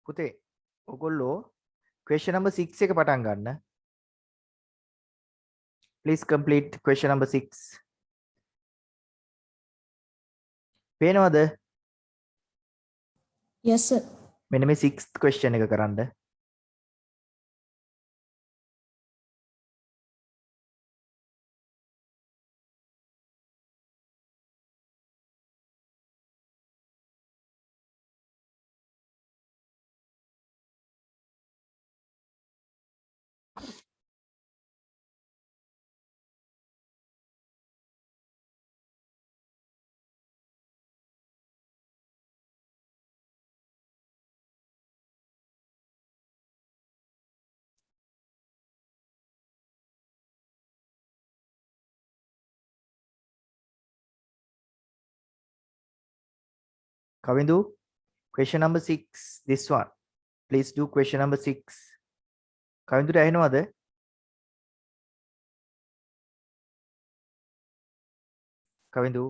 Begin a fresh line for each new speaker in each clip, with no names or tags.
පුතේ ඔගොල්ලෝ question number 6 එක පටන් ගන්න. Please complete question number 6. පේනවද?
Yes, sir.
මෙන්න මේ 6th question එක කරන්න. Kavindu, question number 6, this one. Please do question number 6. Kavindu ඇහෙනවද? Kavindu.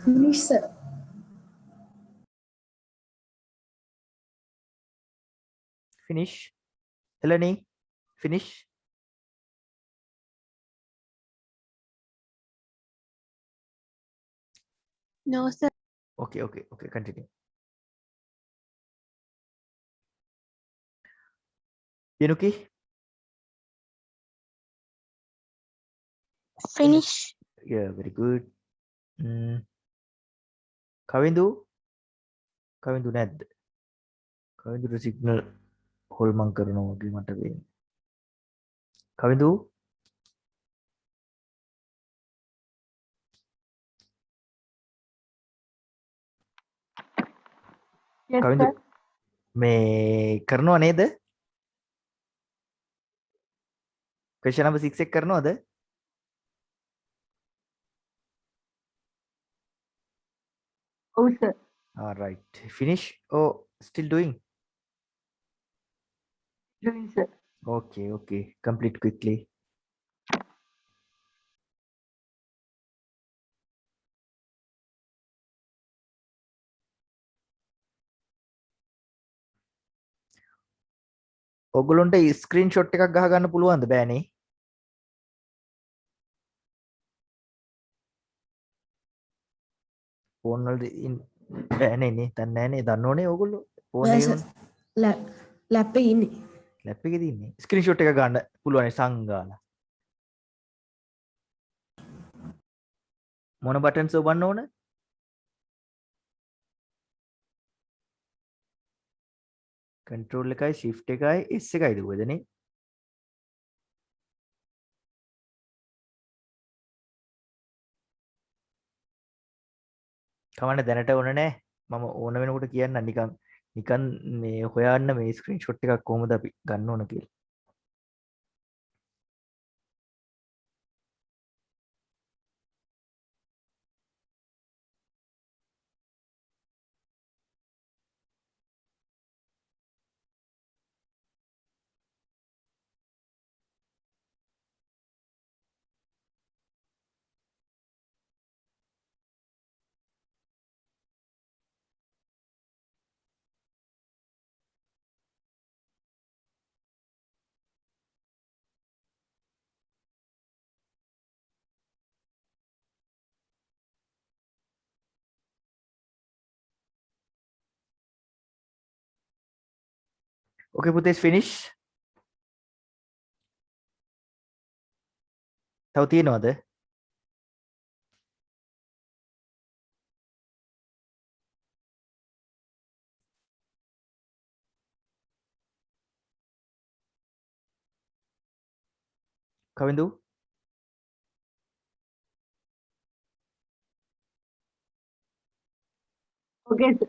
Finish, sir.
Finish. Eleni, finish.
No, sir.
Okay, continue. Yenuki,
Finish.
yeah, very good. Kavindu නැද්ද? කවිඳුට signal හොල්මන් කරනවා වගේ මට පේන්නේ. කවිඳු
Yes,
කවිඳු
sir.
මේ කරනවා නේද? question number 6 එක කරනවද?
Oh, sir.
All right. Finish or still doing?
Doing, sir.
Okay. Complete quickly. ඔගොල්ලොන්ට ස්ක්‍රීන්ෂොට් එකක් ගහ ගන්න පුළුවන්ද? බෑනේ. ෆෝන් වල බෑනේ නේ. දන්නේ නැහනේ. දන්නෝනේ ඔගොල්ලෝ. ෆෝන්
Yes,
එකේ
sir. Lap ini.
ලැප් එකේ තින්නේ. ස්ක්‍රීන්ෂොට් එක ගන්න පුළුවන් සංගාලා. මොන බටන්ස් ඔබන්න ඕන? control එකයි shift එකයි s එකයි දුවදනේ. කවන්න දැනට ඕන නෑ. මම ඕන වෙනකොට කියන්න නිකන් මේ හොයන්න මේ ස්ක්‍රීන්ෂොට් එකක් කොහොමද අපි ගන්න ඕන කියලා. Okay, පුතේ finish. තව තියෙනවද? කවිඳු
Okay, sir.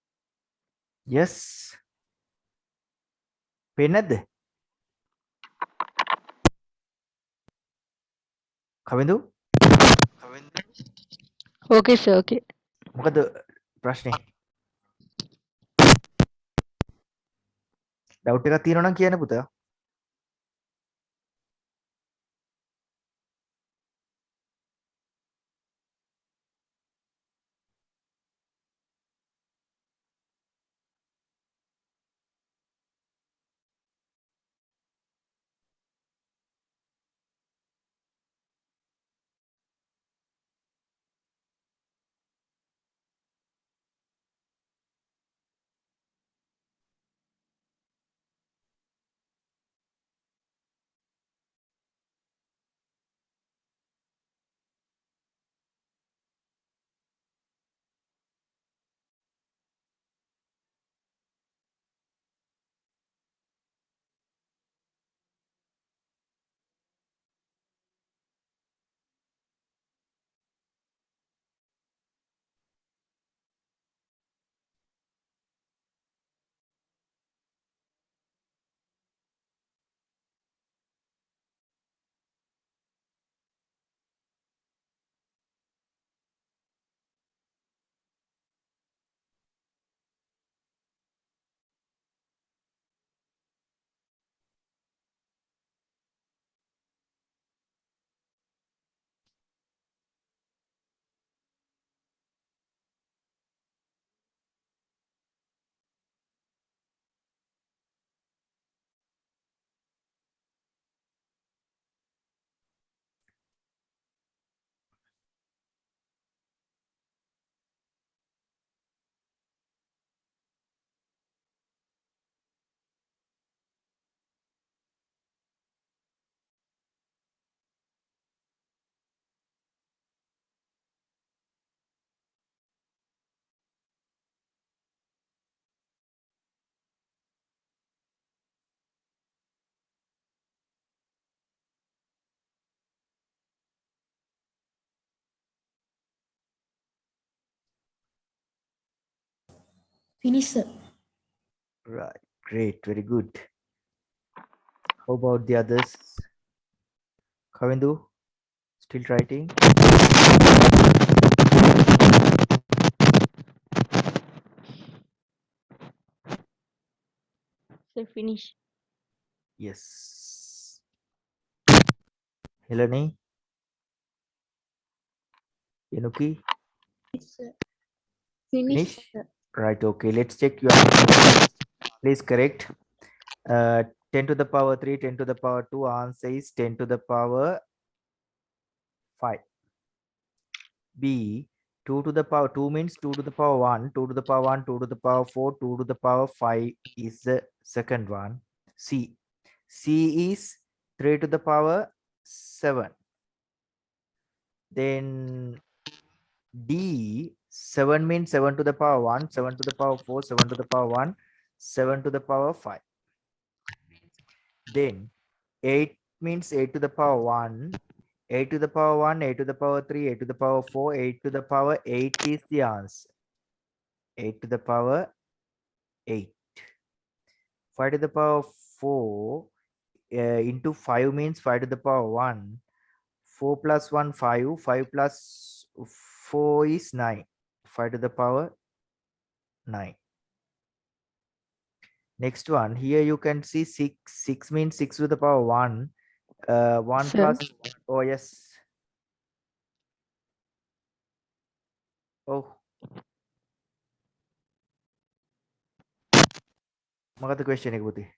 yes. පේන්නේ නැද්ද? කවිඳු
Okay, sir. Okay.
මොකද ප්‍රශ්නේ? ඩවුට් එකක් තියෙනවා නම් කියන්න පුතා.
Finish, sir.
Right. Great. Very good. How about the others? Kavindu, still writing?
Sir, finish.
Yes. Helene, Yanuki, finish? Right. Okay. Let's check your answer. Please correct. 10 to the power 3, 10 to the power 2. Answer is 10 to the power 5. B, 2 to the power 2 means 2 to the power 1, 2 to the power 1, 2 to the power 4, 2 to the power 5 is the second one. C is 3 to the power 7. Then D, 7 means 7 to the power 1, 7 to the power 4, 7 to the power 1, 7 to the power 5. Then 8 means 8 to the power 1, 8 to the power 1, 8 to the power 3, 8 to the power 4, 8 to the power 8 is the answer. 8 to the power 8. 5 to the power 4 into 5 means 5 to the power 1. 4 plus 1, 5. 5 plus 4 is 9. 5 to the power 9. Next one, here you can see 6. 6 means 6 to the power 1. 1
Sir.
plus, oh yes. Oh. මොකද question එක පුතේ?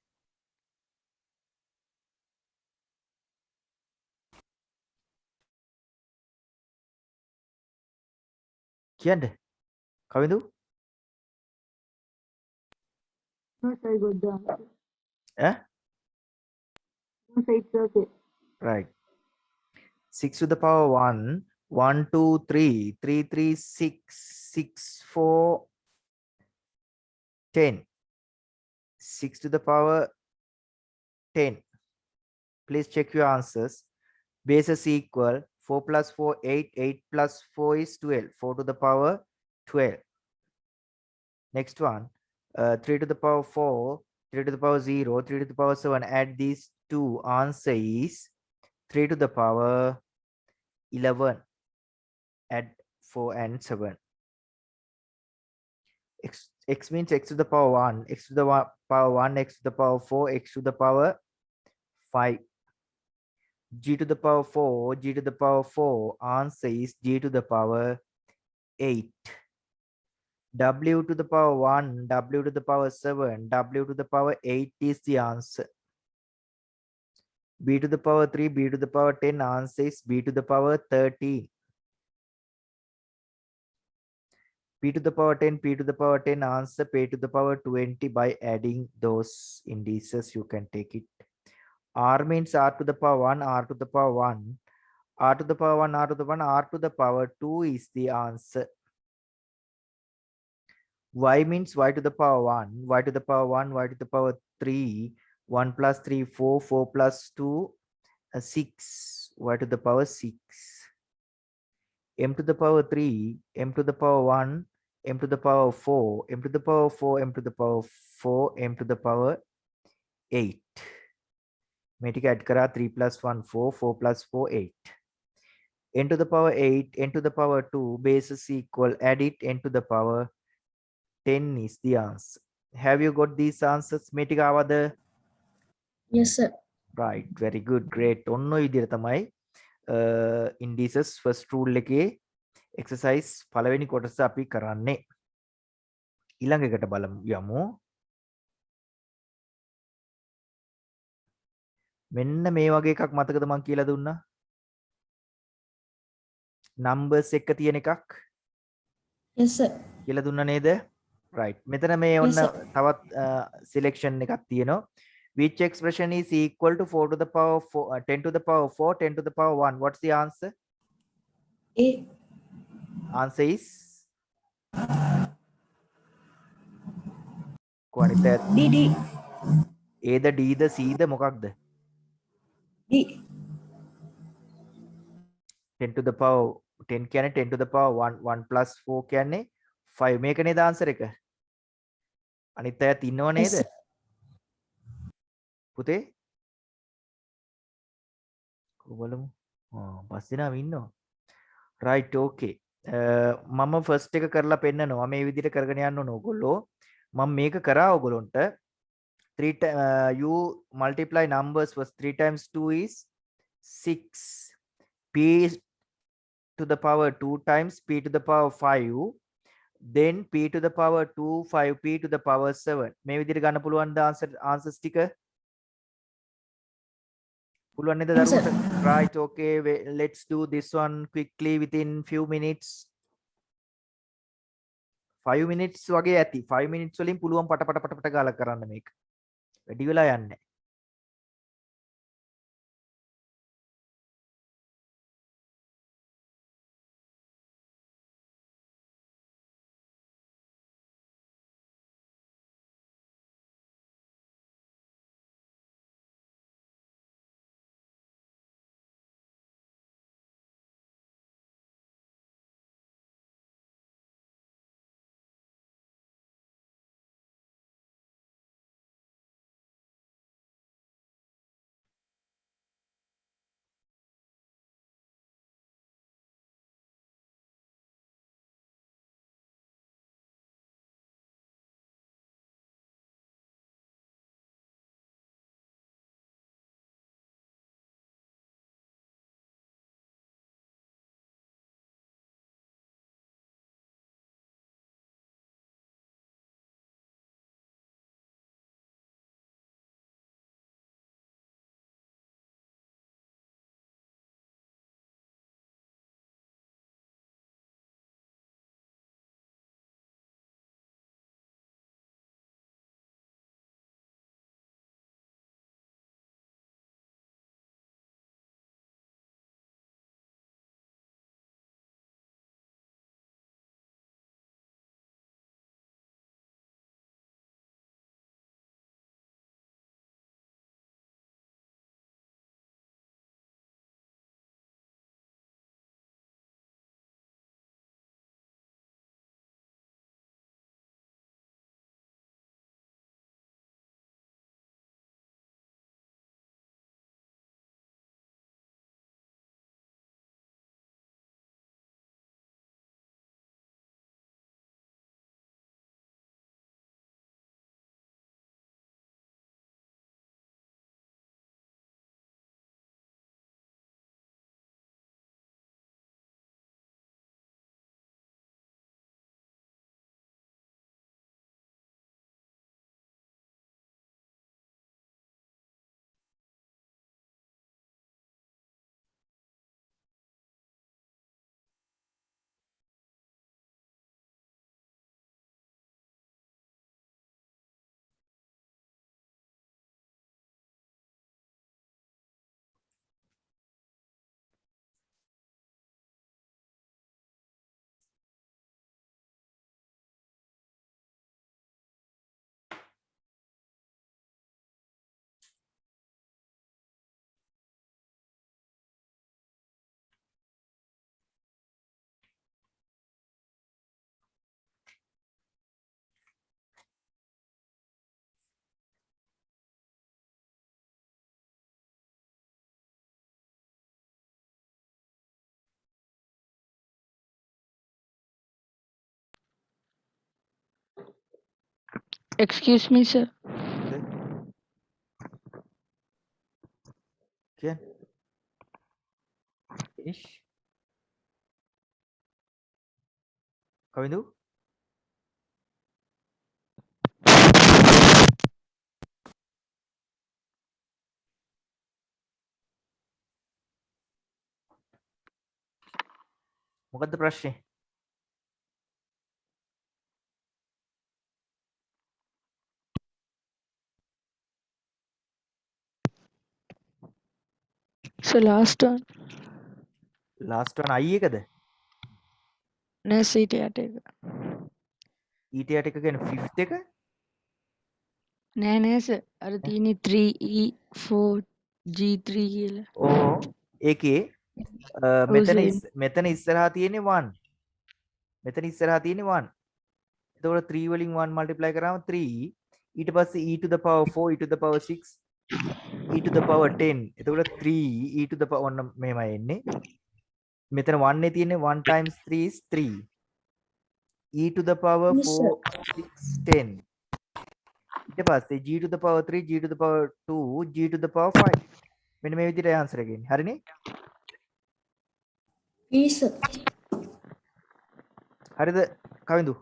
කියන්න. කවිඳු?
No, sir, I got the answer.
Eh?
No, sir, it's okay.
Right. 6 to the power 1. 1, 2, 3. 3, 3, 6. 6, 4, 10. 6 to the power 10. Please check your answers. Bases equal 4 plus 4, 8. 8 plus 4 is 12. 4 to the power 12. Next one. 3 to the power 4, 3 to the power 0, 3 to the power 7. Add these two. Answer is 3 to the power 11. Add 4 and 7. X means x to the power 1, x to the power 1, x to the power 4, x to the power 5. G to the power 4, g to the power 4. Answer is g to the power 8. W to the power 1, W to the power 7, W to the power 8 is the answer. B to the power 3, B to the power 10. Answer is B to the power 13. P to the power 10, P to the power 10. Answer P to the power 20 by adding those indices. You can take it. R means R to the power 1, R to the power 1, R to the power 1, R to the 1, R to the power 2 is the answer. Y means Y to the power 1, Y to the power 1, Y to the power 3, 1 plus 3, 4, 4 plus 2, 6, Y to the power 6. M to the power 3, M to the power 1, M to the power 4, M to the power 4, M to the power 4, M to the power 8. Make add kara 3 plus 1, 4, 4 plus 4, 8. N to the power 8, N to the power 2, bases equal, add it, N to the power 10 is the answer. Have you got these answers? Metika avada?
Yes, sir.
Right, very good, great. ඔන්න ඔය විදිහට තමයි indices first rule එකේ exercise පළවෙනි කොටස අපි කරන්නේ. ඊළඟ එකට බලමු යමු. මෙන්න මේ වගේ එකක් මතකද මම කියලා දුන්නා? numbers එක තියෙන එකක්
Yes, sir.
කියලා දුන්නා නේද? right. මෙතන මේ
Yes,
ඔන්න
sir.
තවත් selection එකක් තියෙනවා. Which expression is equal to 4 to the power 4, 10 to the power 4, 10 to the power 1? What's the answer?
A.
Answer is කොහොනිත
D. D.
A the D the C ද මොකක්ද?
D.
10 to the power 10 කියන්නේ 10 to the power 1, 1 plus 4 කියන්නේ 5. මේක නේද answer එක? අනිත් අයත් ඉන්නව
Yes,
නේද?
sir.
පුතේ බලමු. පස්සේ නම් ඉන්නවා. right, okay. මම first එක කරලා පෙන්නනවා. මේ විදිහට කරගෙන යන්න ඕන ඕගොල්ලෝ. මම මේක කරා ඕගොල්ලොන්ට 3 you multiply numbers first. 3 times 2 is 6. P to the power 2 times P to the power 5, then P to the power 2, 5P to the power 7. මේ විදිහට ගන්න පුළුවන් ද answers ටික? පුළුවන් නේද
Yes, sir.
දරුවන්ට? right, okay. Let's do this one quickly within few minutes. 5 minutes වගේ ඇති. 5 minutes වලින් පුළුවන් පට ගාලා කරන්න මේක. වැඩි වෙලා යන්නේ.
Excuse me, sir.
Okay. Finish. Kavindu? මොකද්ද ප්‍රශ්නේ?
So last one.
Last one I එකද?
නෑ සීට යට එක.
ඊට යට එක කියන්නේ fifth එක?
නෑ sir. අර තියෙන්නේ 3E4 G3 කියලා.
ඕ ඒකේ
ඔව්
මෙතන
sir.
මෙතන ඉස්සරහා තියෙන්නේ 1. මෙතන ඉස්සරහා තියෙන්නේ 1. එතකොට 3 වලින් 1 multiply කරාම 3 ඊට පස්සේ e to the power 4 e to the power 6 e to the power 10 එතකොට 3 e to the power ඔන්න මෙහෙමයි එන්නේ මෙතන 1 නේ තියෙන්නේ 1 times 3 is 3 e to the power
Yes, sir.
4 6 10 ඊට පස්සේ g to the power 3 g to the power 2 g to the power 5 මෙන්න මේ විදිහට ආන්සර් එක එන්නේ හරිනේ
Yes, sir.
හරිද කවිඳු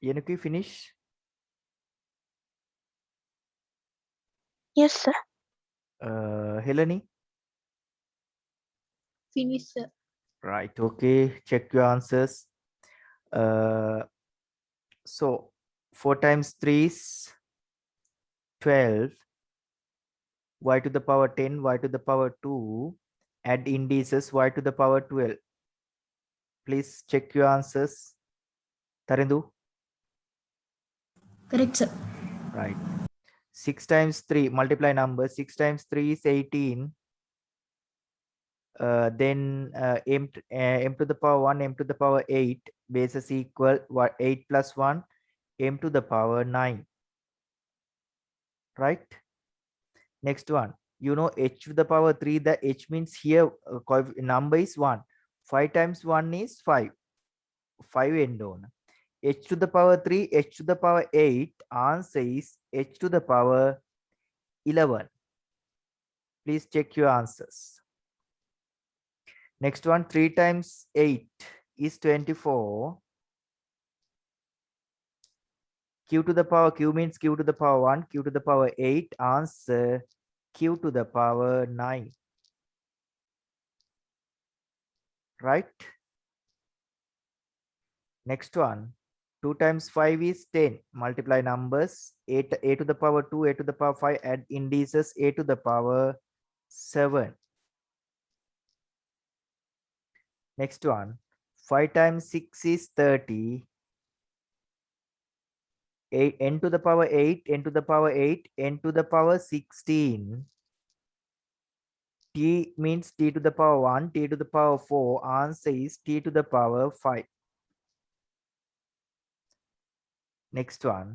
Yenuki finish
Yes sir.
Heleni
Finish, sir.
right okay check your answers so 4 times 3 is 12 y to the power 10 y to the power 2 add indices y to the power 12 please check your answers Tarindu
Correct, sir.
right 6 times 3 multiply number 6 times 3 is 18 then m to the power 1 m to the power 8 bases equal 8 plus 1 m to the power 9 right next one you know h to the power 3 the h means here number is 1 5 times 1 is 5 5 end on h to the power 3 h to the power 8 answer is h to the power 11 please check your answers next one 3 times 8 is 24 q to the power q means q to the power 1 q to the power 8 answer q to the power 9 right next one 2 times 5 is 10 multiply numbers 8 a to the power 2 a to the power 5 add indices a to the power 7 next one 5 times 6 is 30 n to the power 8 n to the power 8 n to the power 16 t means t to the power 1 t to the power 4 answer is t to the power 5 next one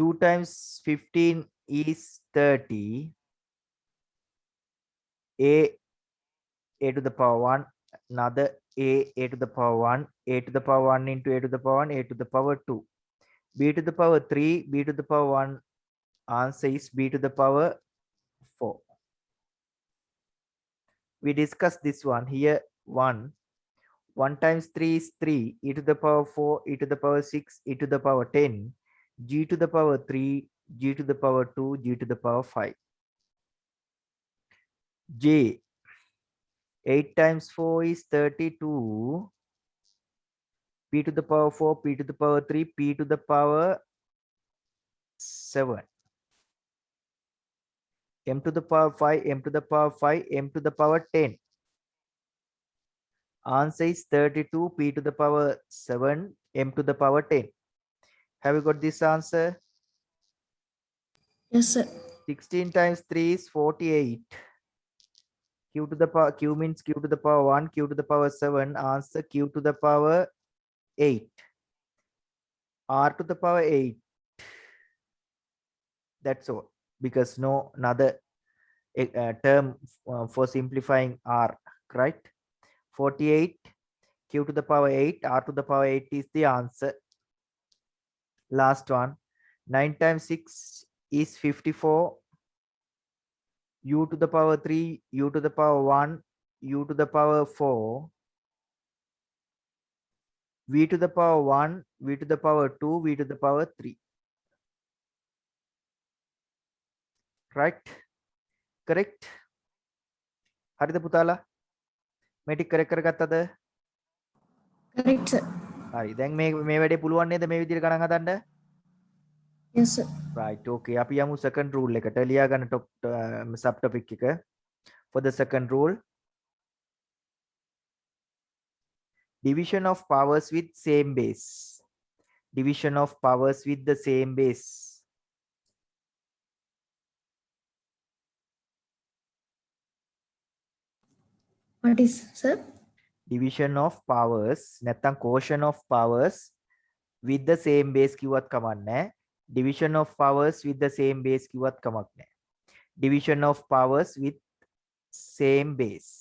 2 times 15 is 30 a to the power 1 another a to the power 1 a to the power 1 into a to the power 1 a to the power 2 b to the power 3 b to the power 1 answer is b to the power 4 we discussed this one here 1 times 3 is 3 e to the power 4 e to the power 6 e to the power 10 g to the power 3 g to the power 2 g to the power 5 j 8 times 4 is 32 p to the power 4 p to the power 3 p to the power 7 m to the power 5 m to the power 5 m to the power 10 answer is 32 p to the power 7 m to the power 10 have you got this answer
Yes, sir.
16 times 3 is 48. Q to the power, Q means Q to the power 1, Q to the power 7, answer Q to the power 8. R to the power 8. That's all. Because no another term for simplifying R, right? 48, Q to the power 8, R to the power 8 is the answer. Last one. 9 times 6 is 54. U to the power 3, U to the power 1, U to the power 4. V to the power 1, V to the power 2, V to the power 3. Right? Correct? හරිද පුතාලා? මේ ටික correct කරගත්තද?
Correct, sir.
හරි. දැන් මේ වැඩේ පුළුවන් නේද මේ විදිහට ගණන් හදන්න?
Yes, sir.
Right. Okay. අපි යමු second rule එකට. ලියා ගන්න sub topic එක. For the second rule, division of powers with same base. Division of powers with the same base.
What is, sir?
Division of powers නැත්නම් quotient of powers with the same base කිව්වත් කමක් නැහැ. Division of powers with the same base කිව්වත් කමක් නැහැ. Division of powers with same base.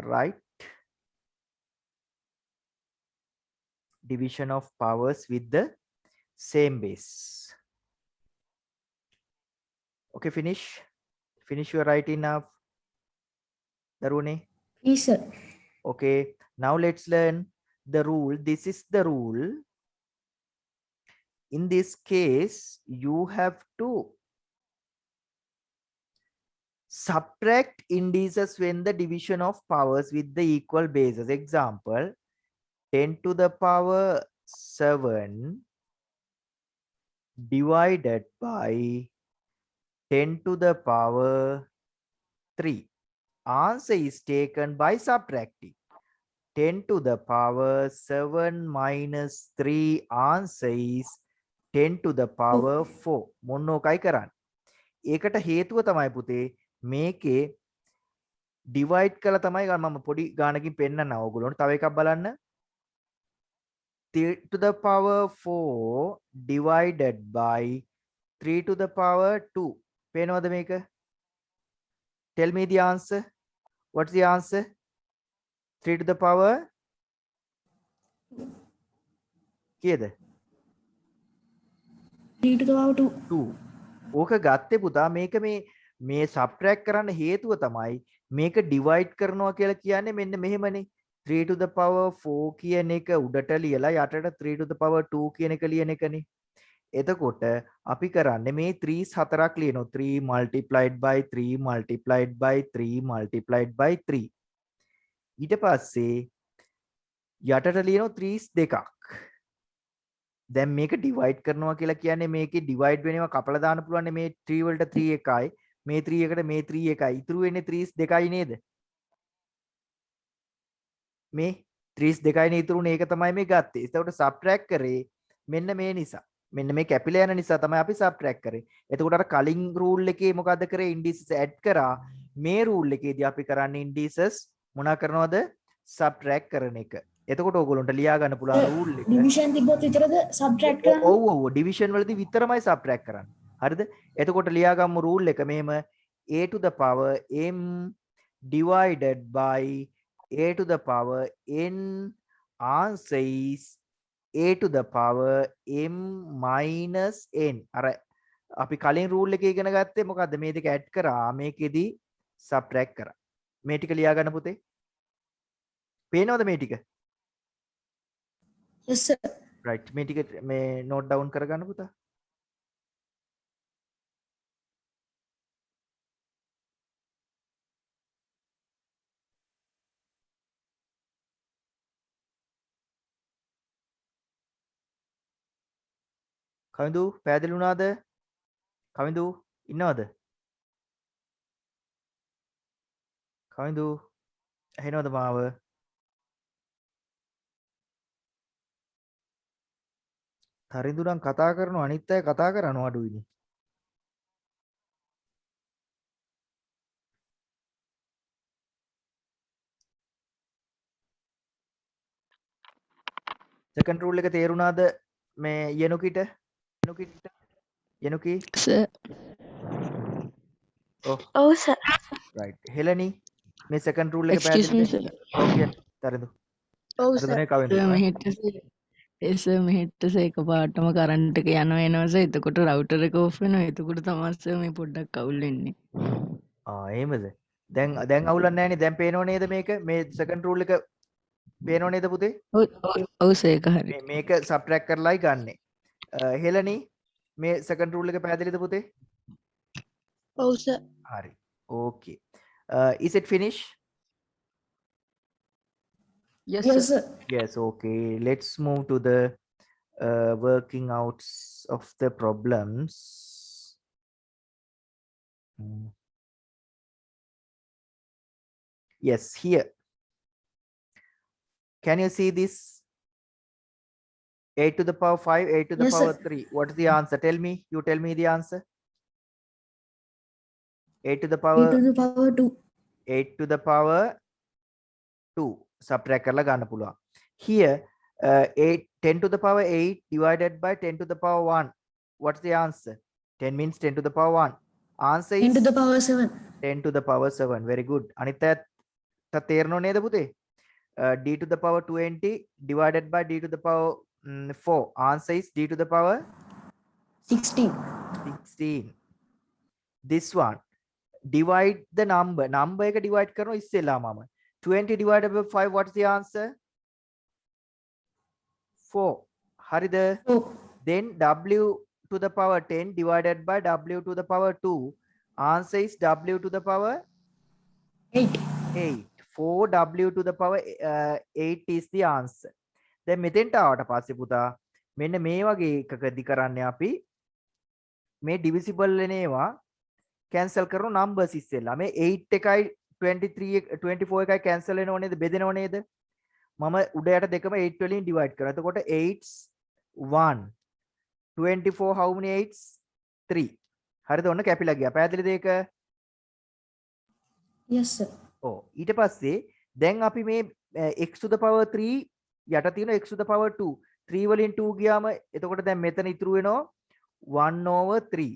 Right? Division of powers with the same base. Okay, finish. Finish your writing now, Daruni.
Yes, sir.
Okay, now let's learn the rule. This is the rule. In this case, you have to subtract indices when the division of powers with the equal bases. Example, 10 to the power 7 divided by 10 to the power 3. Answer is taken by subtracting. 10 to the power 7 minus 3. Answer is 10 to the power 4. මොන්නෝකයි කරන්න. ඒකට හේතුව තමයි පුතේ මේකේ divide කළා තමයි මම පොඩි ගානකින් පෙන්නන්න ඕගොල්ලෝට. තව එකක් බලන්න. 3 to the power 4 divided by 3 to the power 2. පේනවද මේක? Tell me the answer. What's the answer? 3 to the power කීයද?
3 to the power 2.
2. ඕක ගත්තේ පුතා මේක මේ subtract කරන්න හේතුව තමයි මේක divide කරනවා කියලා කියන්නේ මෙන්න මෙහෙමනේ. 3 to the power 4 කියන එක උඩට ලියලා යටට 3 to the power 2 කියන එක ලියන එකනේ. එතකොට අපි කරන්නේ මේ 3s හතරක් ලියනවා. 3 multiplied by 3 multiplied by 3 multiplied by 3. ඊට පස්සේ යටට ලියනවා 3s දෙකක්. දැන් මේක divide කරනවා කියලා කියන්නේ මේකේ divide වෙනවා කපලා දාන්න පුළුවන් මේ 3 වලට 3 එකයි මේ 3 එකට මේ 3 එකයි ඉතුරු වෙන්නේ 3s දෙකයි නේද? මේ 3s දෙකයිනේ ඉතුරුනේ ඒක තමයි මේ ගත්තේ. ඒකට subtract කරේ මෙන්න මේ නිසා. මෙන්න මේ කැපිලා යන නිසා තමයි අපි subtract කරේ. එතකොට අර කලින් rule එකේ මොකද්ද කරේ indices add කරා. මේ rule එකේදී අපි කරන්නේ indices මොනා කරනවද? subtract කරන එක. එතකොට ඕගොල්ලන්ට ලියා ගන්න පුළුවන් rule එක.
Division තිබ්බොත් විතරද subtract කරන්නේ?
ඔව් division වලදී විතරමයි subtract කරන්නේ. හරිද? එතකොට ලියා ගමු rule එක මෙහෙම a to the power m divided by a to the power n. Answer is a to the power m minus n. අර අපි කලින් රූල් එකේ ඉගෙන ගත්තේ මොකද්ද? මේ දෙක ඇඩ් කරා මේකෙදි සබ්ට්‍රැක්ට් කරා. මේ ටික ලියා ගන්න පුතේ. පේනවද මේ ටික?
Yes, sir.
right මේ ටික මේ නෝට් ඩවුන් කරගන්න පුතා. කවිඳු පැහැදිලි වුණාද? කවිඳු ඉන්නවද? කවිඳු ඇහෙනවද මාව? තරිඳු නම් කතා කරනවා අනිත් අය කතා කරනවා අඩුයිනේ. සෙකන්ඩ් රූල් එක තේරුණාද මේ යනුකිට? යනුකි
sir.
ඔව්
ඔව් සර්.
right හෙලනි මේ සෙකන්ඩ් රූල් එක
Excuse me,
පැහැදිලිද?
sir.
ඔව් කියන්න තරිඳු.
ඔව් සර්.
තරිඳුනේ කවිඳු.
sir මෙහෙට එකපාරටම කරන්ට් එක යනවා එනවා sir. එතකොට router එක off වෙනවා. එතකොට තමයි sir මේ පොඩ්ඩක් අවුල් වෙන්නේ.
එහෙමද? දැන් අවුලක් නැහැ නේ. දැන් පේනව නේද මේක? මේ සෙකන්ඩ් රූල් එක පේනව නේද පුතේ?
ඔව් sir ඒක හරි.
මේක සබ්ට්‍රැක්ට් කරලායි ගන්නෙ. හෙලනි මේ සෙකන්ඩ් රූල් එක පැහැදිලිද පුතේ?
ඔව් sir.
Hari. Okay. Is it finished?
Yes
Yes,
sir.
sir.
Yes. Okay. Let's move to the working outs of the problems. Hmm. Yes, here. Can you see this? 8 to the power 5, 8 to the
Yes,
power
sir.
3. What is the answer? Tell me. You tell me the answer. 8 to the
8
power
to the power 2.
8 to the power 2 subtract කරලා ගන්න පුළුවන්. Here 10 to the power 8 divided by 10 to the power 1. What's the answer? 10 means 10 to the power 1. Answer
10
is
to the power 7.
10 to the power 7. Very good. අනිත් අයත් තේරෙනව නේද පුතේ? D to the power 20 divided by D to the power 4. Answer is D to the power
16.
16. This one. Divide the number. Number එක divide කරනවා ඉස්සෙල්ලා මම. 20 divided by 5. What's the answer? 4. හරිද?
4.
Then W to the power 10 divided by W to the power 2. Answer is W to the power
8.
8. 4W to the power 8 is the answer. දැන් මෙතෙන්ට ආවට පස්සේ පුතා මෙන්න මේ වගේ එකකදී කරන්නේ අපි මේ divisible වෙන ඒවා cancel කරන numbers ඉස්සෙල්ලා. මේ 8 එකයි 23 24 එකයි cancel වෙනව නේද? බෙදෙනව නේද? මම උඩ යට දෙකම 8 වලින් divide කරනවා. එතකොට 8s 1 24 how many 8s 3. හරිද? ඔන්න කැපිලා ගියා. පැහැදිලිද ඒක?
Yes, sir.
ඔව්. ඊට පස්සේ දැන් අපි මේ x to the power 3 යට තියෙන x to the power 2 3 වලින් 2 ගියාම එතකොට දැන් මෙතන ඉතුරු වෙනවා 1 over 3.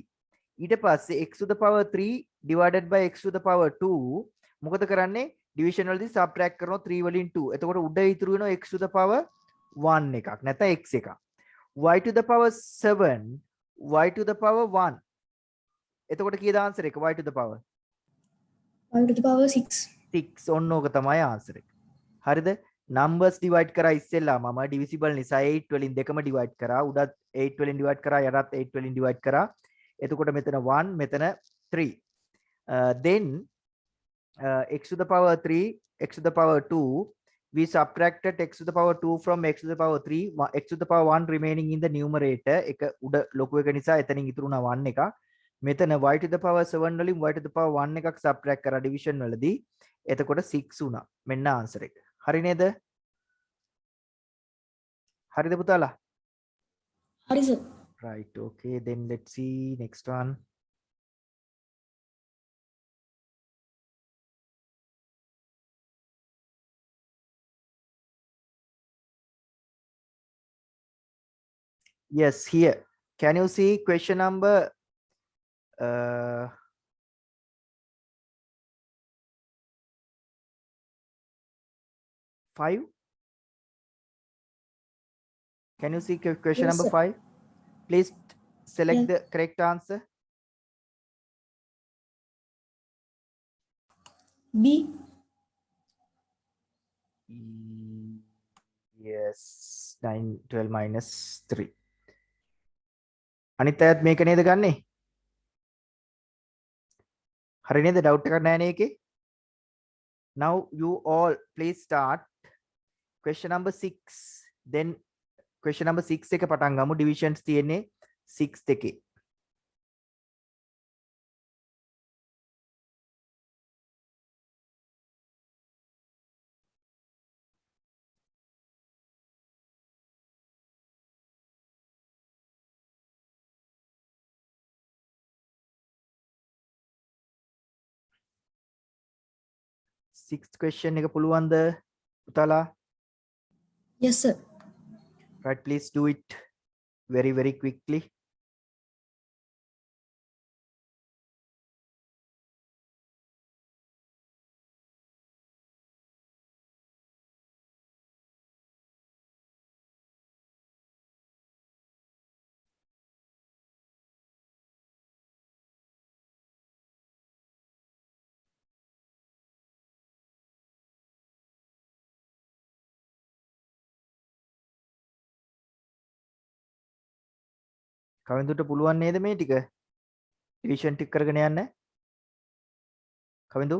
ඊට පස්සේ x to the power 3 divided by x to the power 2 මොකද කරන්නේ? division වලදී subtract කරනවා 3 වලින් 2. එතකොට උඩ ඉතුරු වෙනවා x to the power 1 එකක් නැත්නම් x එකක්. y to the power 7 y to the power 1. එතකොට කීයද answer එක? y to the power
5 to the power 6.
6. ඔන්න ඕක තමයි answer එක. හරිද? numbers divide කරා ඉස්සෙල්ලා මම divisible නිසා 8 වලින් දෙකම divide කරා. උඩත් 8 වලින් divide කරා, යටත් 8 වලින් divide කරා. එතකොට මෙතන 1 මෙතන 3. Then x to the power 3 x to the power 2 we subtracted x to the power 2 from x to the power 3 x to the power 1 remaining in the numerator එක උඩ ලොකු එක නිසා එතනින් ඉතුරු වුණා 1 එක. මෙතන y to the power 7 වලින් y to the power 1 එකක් subtract කරා division වලදී. එතකොට 6 වුණා. මෙන්න answer එක. හරි නේද? හරිද පුතාලා?
Hari, sir.
Right. Okay. Then let's see next one. Yes, here. Can you see question number 5? Can you see question
Yes,
number
sir.
5? Please select
Yeah.
the correct answer.
B.
Yes, 9 12 minus 3. අනිත් අයත් මේක නේද ගන්නෙ? හරි නේද? Doubt එකක් නැහැ නේ එකේ? Now you all please start question number 6. Then question number 6 එක පටන් ගමු. divisions තියෙන්නේ 6 එකේ. Sixth question එක පුළුවන්ද පුතාලා?
Yes, sir.
Right, please do it very quickly. කවින්දුට පුළුවන් නේද මේ ටික? division ටික කරගෙන යන්න. කවින්දු